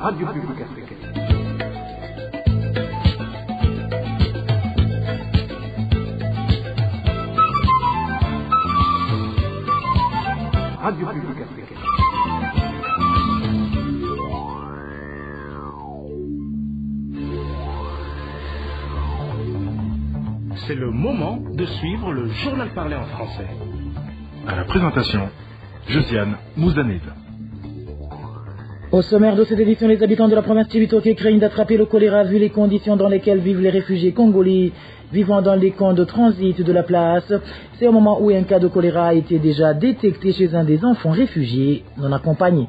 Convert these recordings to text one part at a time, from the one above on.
Radio Publique Africaine. Radio Publique Africaine. C'est le moment de suivre le journal parlé en français. À la présentation, Josiane Mouzanid. Au sommaire de cette édition, les habitants de la province Cibitoke craignent d'attraper le choléra vu les conditions dans lesquelles vivent les réfugiés congolais vivant dans les camps de transit de la place. C'est au moment où un cas de choléra a été déjà détecté chez un des enfants réfugiés non accompagnés.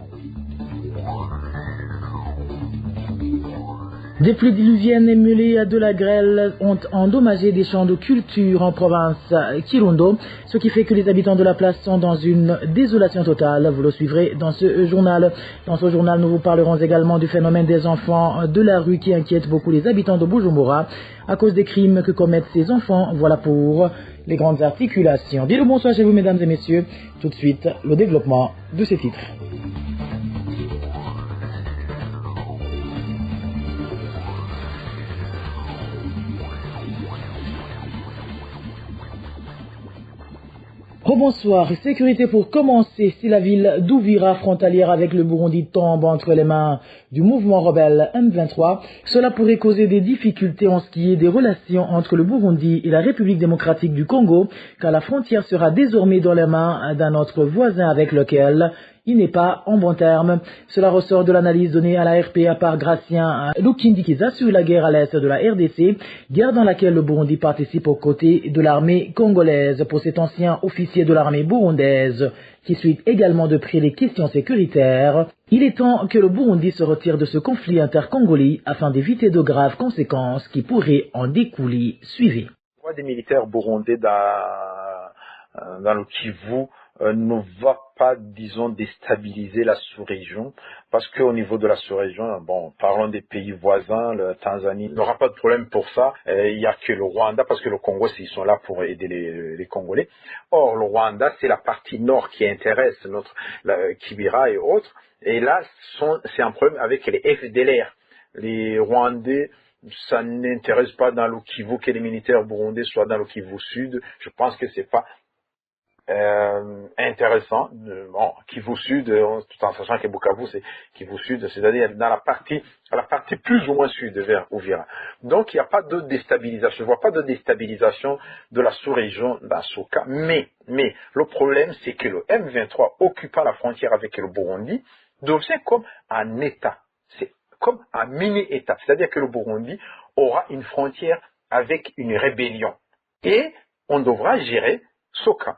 Des pluies diluviennes et mêlées de la grêle ont endommagé des champs de culture en province Kirundo, ce qui fait que les habitants de la place sont dans une désolation totale. Vous le suivrez dans ce journal. Dans ce journal, nous vous parlerons également du phénomène des enfants de la rue qui inquiète beaucoup les habitants de Bujumbura à cause des crimes que commettent ces enfants. Voilà pour les grandes articulations. Dis le bonsoir chez vous, mesdames et messieurs. Tout de suite, le développement de ces titres. Bonsoir. Sécurité pour commencer. Si la ville d'Ouvira, frontalière avec le Burundi, tombe entre les mains du mouvement rebelle M23, cela pourrait causer des difficultés en ce qui est des relations entre le Burundi et la République démocratique du Congo, car la frontière sera désormais dans les mains d'un autre voisin avec lequel il n'est pas en bon terme. Cela ressort de l'analyse donnée à la RPA par Gratien Lukindikiza sur la guerre à l'est de la RDC, guerre dans laquelle le Burundi participe aux côtés de l'armée congolaise. Pour cet ancien officier de l'armée burundaise, qui suit également de près les questions sécuritaires, il est temps que le Burundi se retire de ce conflit intercongolais afin d'éviter de graves conséquences qui pourraient en découler. Suivez. Des militaires burundais dans le Kivu ne va pas, disons, déstabiliser la sous-région, parce qu'au niveau de la sous-région, bon, parlons des pays voisins, la Tanzanie n'aura pas de problème pour ça. Il n'y a que le Rwanda, parce que le Congo, ils sont là pour aider les Congolais. Or, le Rwanda, c'est la partie nord qui intéresse Kibira et autres. Et là, c'est un problème avec les FDLR. Les Rwandais, ça n'intéresse pas dans le Kivu que les militaires burundais soient dans le Kivu Sud. Je pense que c'est pas intéressant. Bon, Kivu Sud, tout en sachant que Bukavu c'est Kivu Sud, c'est-à-dire dans la partie plus ou moins sud vers Uvira. Donc il n'y a pas de déstabilisation. Je vois pas de déstabilisation de la sous-région dans ce cas. Mais le problème c'est que le M23 occupant la frontière avec le Burundi devient comme un État. C'est comme un mini-État. C'est-à-dire que le Burundi aura une frontière avec une rébellion. Et on devra gérer ce cas.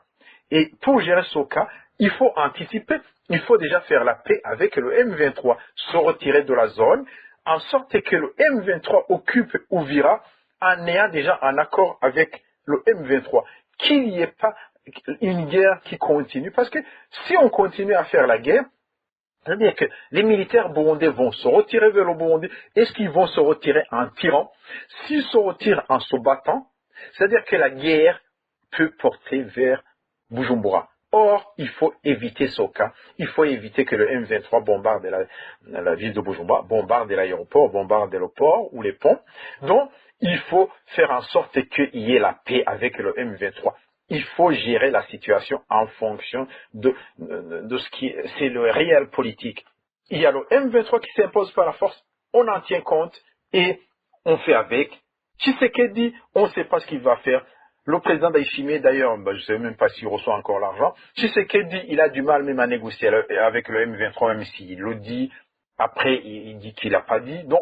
Et pour gérer ce cas, il faut anticiper, il faut déjà faire la paix avec le M23, se retirer de la zone, en sorte que le M23 occupe Uvira en ayant déjà un accord avec le M23. Qu'il n'y ait pas une guerre qui continue, parce que si on continue à faire la guerre, c'est-à-dire que les militaires burundais vont se retirer vers le Burundi. Est-ce qu'ils vont se retirer en tirant? S'ils se retirent en se battant, c'est-à-dire que la guerre peut porter vers Bujumbura. Or, il faut éviter ce cas. Il faut éviter que le M23 bombarde la ville de Bujumbura, bombarde l'aéroport, bombarde le port ou les ponts. Donc, il faut faire en sorte qu'il y ait la paix avec le M23. Il faut gérer la situation en fonction de ce qui c'est le réel politique. Il y a le M23 qui s'impose par la force, on en tient compte et on fait avec. Tshisekedi, on ne sait pas ce qu'il va faire. Le président d'Aïchimé, d'ailleurs, je ne sais même pas s'il reçoit encore l'argent. Tshisekedi, il a du mal même à négocier avec le M23, même s'il le dit. Après, il dit qu'il n'a pas dit. Donc,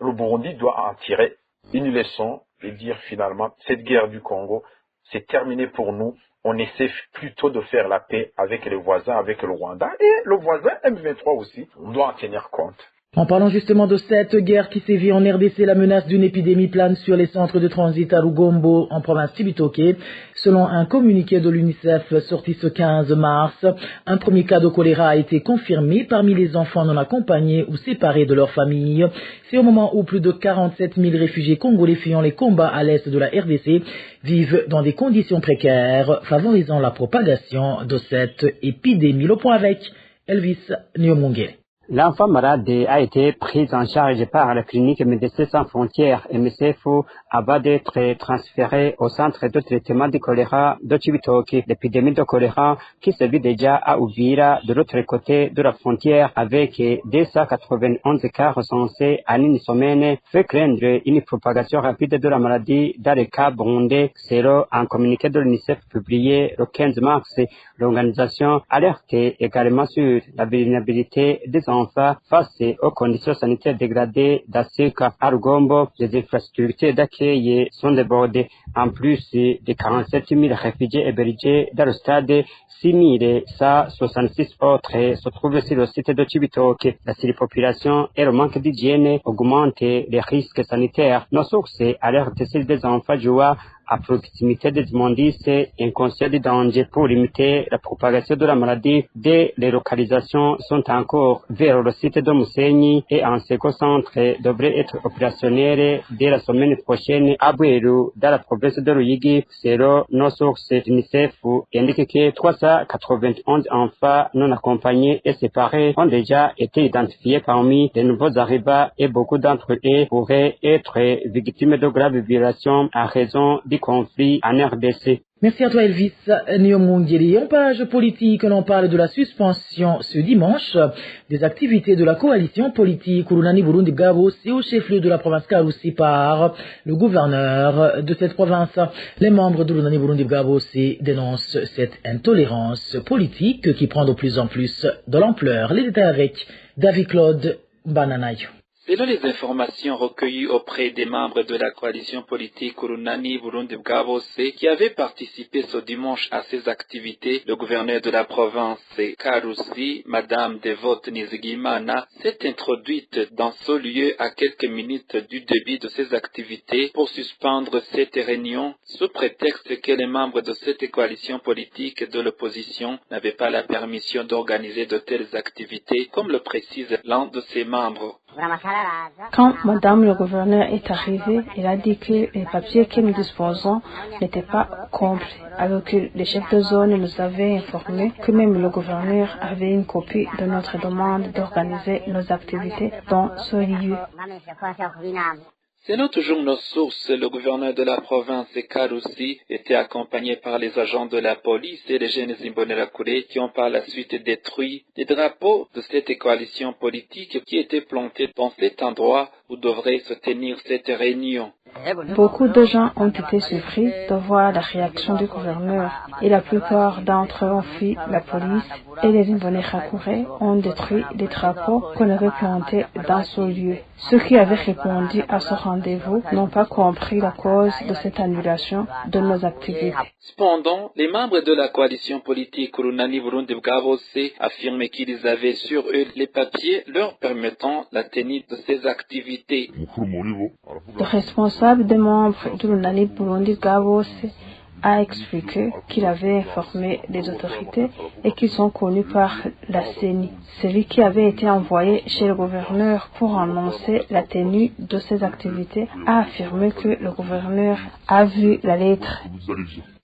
le Burundi doit en tirer une leçon et dire finalement, cette guerre du Congo, c'est terminé pour nous. On essaie plutôt de faire la paix avec les voisins, avec le Rwanda. Et le voisin M23 aussi, on doit en tenir compte. En parlant justement de cette guerre qui sévit en RDC, la menace d'une épidémie plane sur les centres de transit à Lugombo, en province Cibitoke. Selon un communiqué de l'UNICEF sorti ce 15 mars, un premier cas de choléra a été confirmé parmi les enfants non accompagnés ou séparés de leur famille. C'est au moment où plus de 47 000 réfugiés congolais fuyant les combats à l'est de la RDC vivent dans des conditions précaires, favorisant la propagation de cette épidémie. Le point avec Elvis Nyomongere. L'enfant malade a été pris en charge par la clinique Médecins Sans Frontières MSF avant d'être transféré au centre de traitement du choléra de Cibitoke. L'épidémie de choléra qui se vit déjà à Uvira de l'autre côté de la frontière avec 291 cas recensés en une semaine fait craindre une propagation rapide de la maladie dans les cas burundais, selon un communiqué de l'UNICEF publié le 15 mars. L'organisation alerte également sur la vulnérabilité des enfants face aux conditions sanitaires dégradées dans ce cas. À Rugombo, les infrastructures d'accueil sont débordées. En plus de 47 000 réfugiés hébergés dans le stade, 6 166 autres se trouvent sur le site de Cibitoke. La surpopulation et le manque d'hygiène augmentent les risques sanitaires. Nos sources alertent sur des enfants jouant à proximité des immondices inconscients du danger. Pour limiter la propagation de la maladie, des localisations sont encore vers le site de Mousseini et un second centre devrait être opérationnel dès la semaine prochaine à Bweru, dans la province de Ruyigi. Selon nos sources, l'UNICEF indique que 391 enfants non accompagnés et séparés ont déjà été identifiés parmi les nouveaux arrivants et beaucoup d'entre eux pourraient être victimes de graves violations à raison du conflit en RDC. Merci à toi Elvis Nyomungiri. En page politique, l'on parle de la suspension ce dimanche des activités de la coalition politique Urunani Burundi Bwabo c'est au chef-lieu de la province Karusi par le gouverneur de cette province. Les membres de Urunani Burundi Bwabo dénoncent cette intolérance politique qui prend de plus en plus de l'ampleur. Les détails avec David Claude Bananayo. Selon les informations recueillies auprès des membres de la coalition politique Urunani Burundi Bwabo qui avaient participé ce dimanche à ces activités, le gouverneur de la province Karusi, Madame Devote Nizigimana, s'est introduite dans ce lieu à quelques minutes du début de ces activités pour suspendre cette réunion sous prétexte que les membres de cette coalition politique de l'opposition n'avaient pas la permission d'organiser de telles activités, comme le précise l'un de ses membres. Quand Madame le gouverneur est arrivée, il a dit que les papiers que nous disposons n'étaient pas complets, alors que les chefs de zone nous avaient informé que même le gouverneur avait une copie de notre demande d'organiser nos activités dans ce lieu. Selon toujours nos sources, le gouverneur de la province Karusi était accompagné par les agents de la police et les jeunes Imbonerakure qui ont par la suite détruit les drapeaux de cette coalition politique qui étaient plantés dans cet endroit où devrait se tenir cette réunion. Beaucoup de gens ont été surpris de voir la réaction du gouverneur et la plupart d'entre eux ont fui la police et les Imbonerakure ont détruit les drapeaux qu'on avait plantés dans ce lieu. Ceux qui avaient répondu à ce rendez-vous n'ont pas compris la cause de cette annulation de nos activités. Cependant, les membres de la coalition politique Urunani Burundi Bwabo affirmaient qu'ils avaient sur eux les papiers leur permettant la tenue de ces activités. Le responsable des membres de l'Urunani Burundi Bwabo a expliqué qu'il avait informé les autorités et qu'ils sont connus par la CENI. Celui qui avait été envoyé chez le gouverneur pour annoncer la tenue de ces activités a affirmé que le gouverneur a vu la lettre.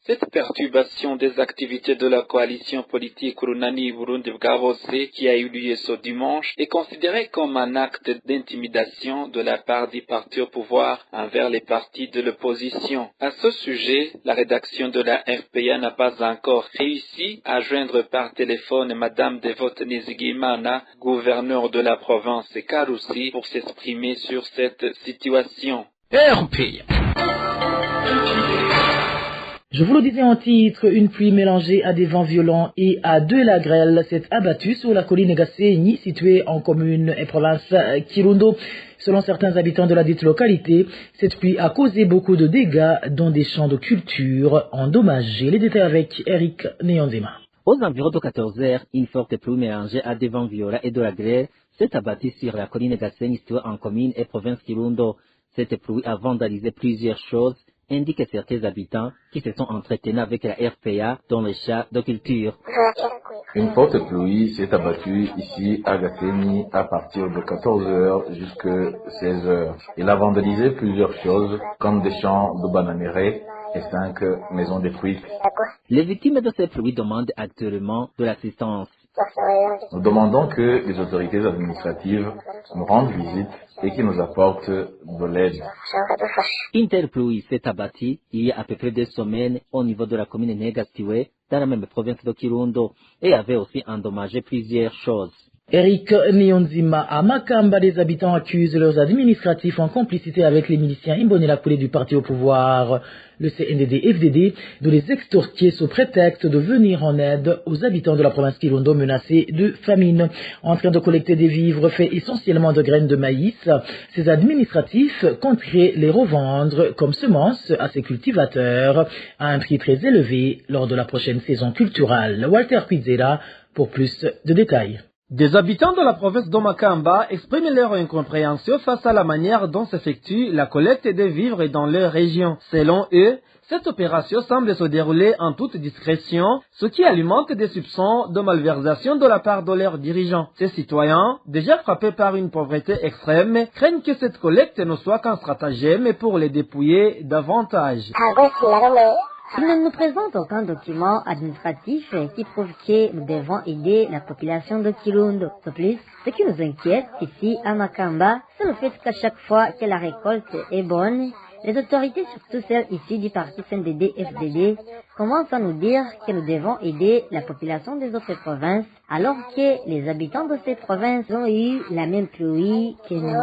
Cette perturbation des activités de la coalition politique Urunani Burundi Bwabo qui a eu lieu ce dimanche est considérée comme un acte d'intimidation de la part du parti au pouvoir envers les partis de l'opposition. À ce sujet, la rédaction de la RPA n'a pas encore réussi à joindre par téléphone Madame Devote Nizigimana, gouverneur de la province Karusi, pour s'exprimer sur cette situation. RPA. Je vous le disais en titre, une pluie mélangée à des vents violents et à de la grêle s'est abattue sur la colline Gasséni, située en commune et province Kirundo. Selon certains habitants de la dite localité, cette pluie a causé beaucoup de dégâts dans des champs de culture endommagés. Les détails avec Eric Neonzema. Aux environs de 14 heures, une forte pluie mélangée à des vents violents et de la grêle s'est abattue sur la colline Gasséni, située en commune et province Kirundo. Cette pluie a vandalisé plusieurs choses, indiquent certains habitants qui se sont entretenus avec la RPA dans les champs de culture. Une forte pluie s'est abattue ici à Gasséni à partir de 14 h jusqu'à 16 h. Il a vandalisé plusieurs choses comme des champs de bananeraies et 5 maisons détruites. Les victimes de cette pluie demandent actuellement de l'assistance. Nous demandons que les autorités administratives nous rendent visite et qu'ils nous apportent de l'aide. Interpluie s'est abattu il y a à peu près 2 semaines au niveau de la commune Negastiwe, dans la même province de Kirundo, et avait aussi endommagé plusieurs choses. Eric Nionzima, à Makamba, les habitants accusent leurs administratifs en complicité avec les miliciens Imbonerakure du parti au pouvoir, le CNDD-FDD, de les extorquer sous prétexte de venir en aide aux habitants de la province Kirundo menacés de famine. En train de collecter des vivres faits essentiellement de graines de maïs, ces administratifs compteraient les revendre comme semences à ces cultivateurs à un prix très élevé lors de la prochaine saison culturelle. Walter Quizera pour plus de détails. Des habitants de la province d'Omakamba expriment leur incompréhension face à la manière dont s'effectue la collecte des vivres dans leur région. Selon eux, cette opération semble se dérouler en toute discrétion, ce qui alimente des soupçons de malversation de la part de leurs dirigeants. Ces citoyens, déjà frappés par une pauvreté extrême, craignent que cette collecte ne soit qu'un stratagème pour les dépouiller davantage. Il ne nous présente aucun document administratif qui prouve que nous devons aider la population de Kirundo. De plus, ce qui nous inquiète ici à Makamba, c'est le fait qu'à chaque fois que la récolte est bonne, les autorités, surtout celles ici du parti CNDD-FDD, commencent à nous dire que nous devons aider la population des autres provinces, alors que les habitants de ces provinces ont eu la même pluie que nous.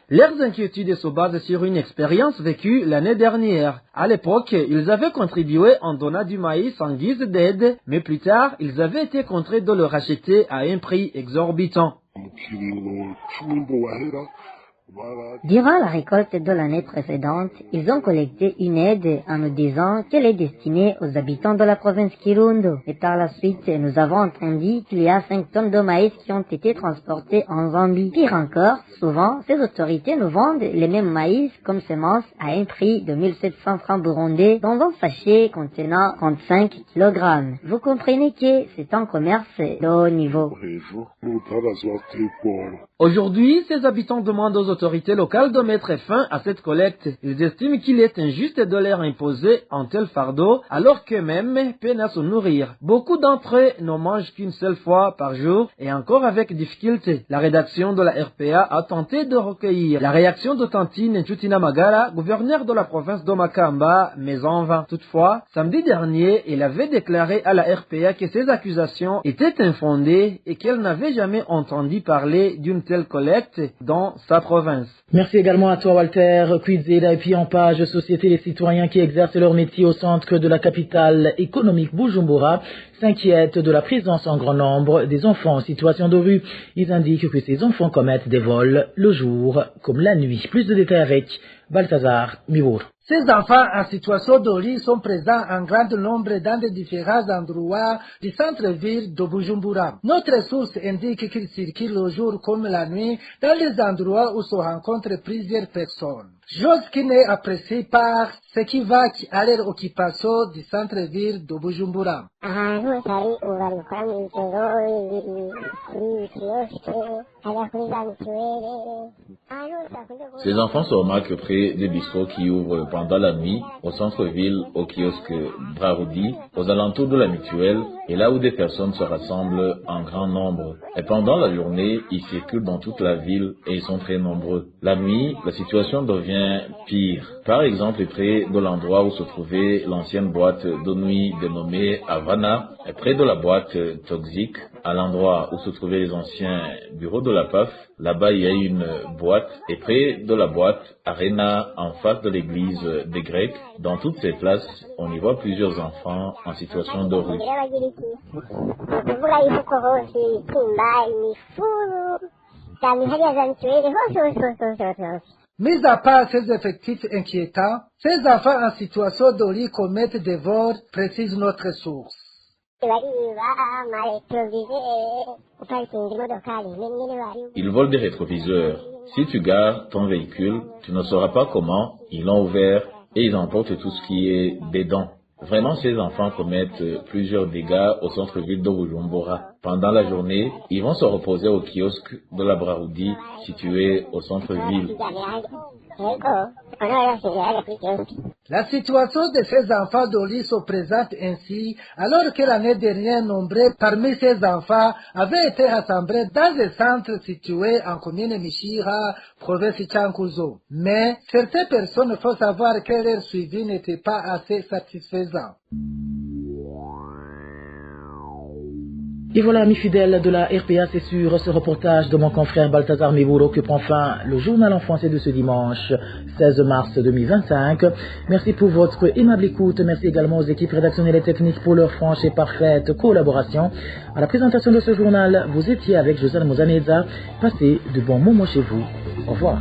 Leurs inquiétudes se basent sur une expérience vécue l'année dernière. À l'époque, ils avaient contribué en donnant du maïs en guise d'aide, mais plus tard, ils avaient été contraints de le racheter à un prix exorbitant. Durant la récolte de l'année précédente, ils ont collecté une aide en nous disant qu'elle est destinée aux habitants de la province Kirundo. Et par la suite, nous avons entendu qu'il y a 5 tonnes de maïs qui ont été transportées en Zambie. Pire encore, souvent, ces autorités nous vendent les mêmes maïs comme semences à un prix de 1700 francs burundais dans un sachet contenant 35 kg. Vous comprenez que c'est un commerce de haut niveau. Aujourd'hui, ces habitants demandent aux autorités locales de mettre fin à cette collecte. Ils estiment qu'il est injuste de leur imposer un tel fardeau alors qu'eux-mêmes peinent à se nourrir. Beaucoup d'entre eux ne mangent qu'une seule fois par jour et encore avec difficulté. La rédaction de la RPA a tenté de recueillir la réaction de Tantine Nchutina Magara, gouverneur de la province d'Omakamba, mais en vain. Toutefois, samedi dernier, il avait déclaré à la RPA que ces accusations étaient infondées et qu'elle n'avait jamais entendu parler d'une telle collecte dans sa province. Merci également à toi Walter Quizeda. Et puis en page société, les citoyens qui exercent leur métier au centre de la capitale économique Bujumbura s'inquiètent de la présence en grand nombre des enfants en situation de rue. Ils indiquent que ces enfants commettent des vols le jour comme la nuit. Plus de détails avec Balthazar Miwour. Ces enfants en situation de rue sont présents en grand nombre dans de différents endroits du centre-ville de Bujumbura. Notre source indique qu'ils circulent le jour comme la nuit dans les endroits où se rencontrent plusieurs personnes. Chose qui n'est appréciée par ceux qui vaquent à leur occupation du centre-ville de Bujumbura. Ces enfants se remarquent près des bistrots qui ouvrent pendant la nuit, au centre-ville, au kiosque Braroudi, aux alentours de la mutuelle, et là où des personnes se rassemblent en grand nombre. Et pendant la journée, ils circulent dans toute la ville et ils sont très nombreux. La nuit, la situation devient pire. Par exemple, près de l'endroit où se trouvait l'ancienne boîte de nuit dénommée Havana, et près de la boîte Toxique, à l'endroit où se trouvaient les anciens bureaux de la PAF, là-bas il y a une boîte, et près de la boîte Arena, en face de l'église des Grecs, dans toutes ces places, on y voit plusieurs enfants en situation de rue. Mis à part ces effectifs inquiétants, ces enfants en situation de rue commettent des vols, précise notre source. Ils volent des rétroviseurs. Si tu gares ton véhicule, tu ne sauras pas comment, ils l'ont ouvert et ils emportent tout ce qui est dedans. Vraiment, ces enfants commettent plusieurs dégâts au centre-ville de Bujumbura. Pendant la journée, ils vont se reposer au kiosque de la Braroudi, situé au centre-ville. La situation de ces enfants d'Oli se présente ainsi, alors que l'année dernière, nombreux parmi ces enfants avaient été rassemblés dans des centres situés en commune Mishira, province Chankuzo. Mais certaines personnes font savoir que leur suivi n'était pas assez satisfaisant. Et voilà, amis fidèles de la RPA, c'est sur ce reportage de mon confrère Balthazar Mebouro que prend fin le journal en français de ce dimanche 16 mars 2025. Merci pour votre aimable écoute. Merci également aux équipes rédactionnelles et techniques pour leur franche et parfaite collaboration. À la présentation de ce journal, vous étiez avec Josiane Muzaneza. Passez de bons moments chez vous. Au revoir.